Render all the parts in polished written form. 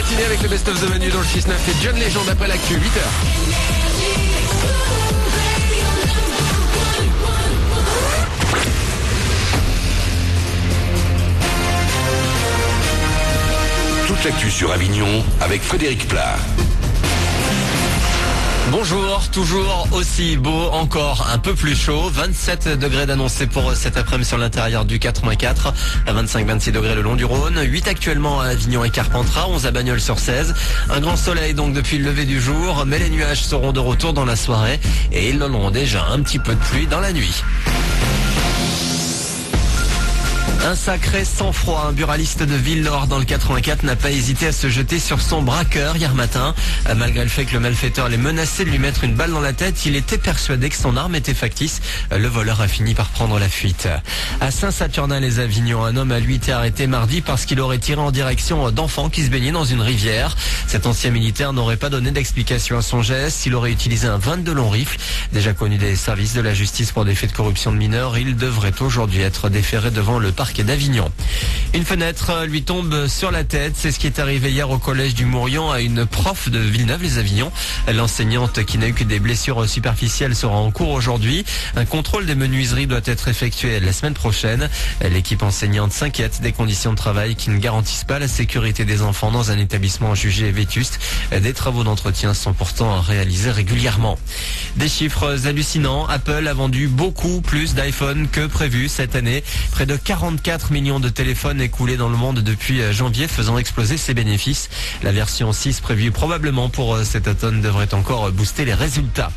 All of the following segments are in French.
matinée avec le best-of de Manu dans le 6-9 et John Legend après l'actu, 8h. Toute l'actu sur Avignon avec Frédéric Plat. Bonjour, toujours aussi beau, encore un peu plus chaud, 27 degrés d'annoncé pour cet après-midi sur l'intérieur du 84, à 25-26 degrés le long du Rhône, 8 actuellement à Avignon et Carpentras, 11 à Bagnols sur 16, un grand soleil donc depuis le lever du jour, mais les nuages seront de retour dans la soirée et ils auront déjà un petit peu de pluie dans la nuit. Un sacré sang-froid, un buraliste de Ville-Laure dans le 84 n'a pas hésité à se jeter sur son braqueur hier matin. Malgré le fait que le malfaiteur l'ait menacé de lui mettre une balle dans la tête, il était persuadé que son arme était factice. Le voleur a fini par prendre la fuite. À Saint-Saturnin-les-Avignon, un homme a lui été arrêté mardi parce qu'il aurait tiré en direction d'enfants qui se baignaient dans une rivière. Cet ancien militaire n'aurait pas donné d'explication à son geste. Il aurait utilisé un 22 long rifle. Déjà connu des services de la justice pour des faits de corruption de mineurs, il devrait aujourd'hui être déféré devant le parquet d'Avignon. Une fenêtre lui tombe sur la tête. C'est ce qui est arrivé hier au collège du Mourion à une prof de Villeneuve-les-Avignon. L'enseignante qui n'a eu que des blessures superficielles sera en cours aujourd'hui. Un contrôle des menuiseries doit être effectué la semaine prochaine. L'équipe enseignante s'inquiète des conditions de travail qui ne garantissent pas la sécurité des enfants dans un établissement jugé vétuste. Des travaux d'entretien sont pourtant réalisés régulièrement. Des chiffres hallucinants. Apple a vendu beaucoup plus d'iPhone que prévu cette année. Près de 44 millions de téléphones écoulés dans le monde depuis janvier, faisant exploser ses bénéfices. La version 6 prévue probablement pour cet automne devrait encore booster les résultats.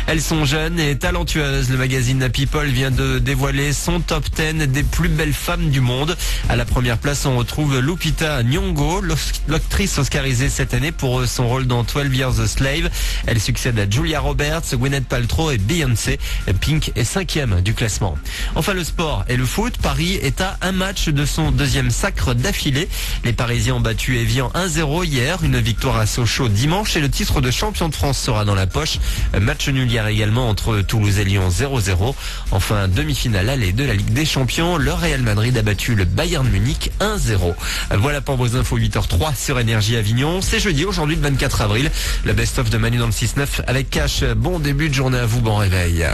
Elles sont jeunes et talentueuses. Le magazine People vient de dévoiler son top 10 des plus belles femmes du monde. À la première place, on retrouve Lupita Nyong'o, l'actrice oscarisée cette année pour son rôle dans 12 Years a Slave. Elle succède à Julia Roberts, Gwyneth Paltrow et Beyoncé. Pink est 5e du classement. Enfin, le sport et le foot. Paris est à un match de son deuxième sacre d'affilée. Les Parisiens ont battu Evian 1-0 hier. Une victoire à Sochaux dimanche et le titre de champion de France sera dans la poche. Match nul hier également entre Toulouse et Lyon 0-0. Enfin, demi-finale aller de la Ligue des Champions. Le Real Madrid a battu le Bayern Munich 1-0. Voilà pour vos infos 8h03 sur Énergie Avignon. C'est jeudi, aujourd'hui le 24 avril. Le best-of de Manu dans le 6-9 avec Cash. Bon début de journée à vous, bon réveil.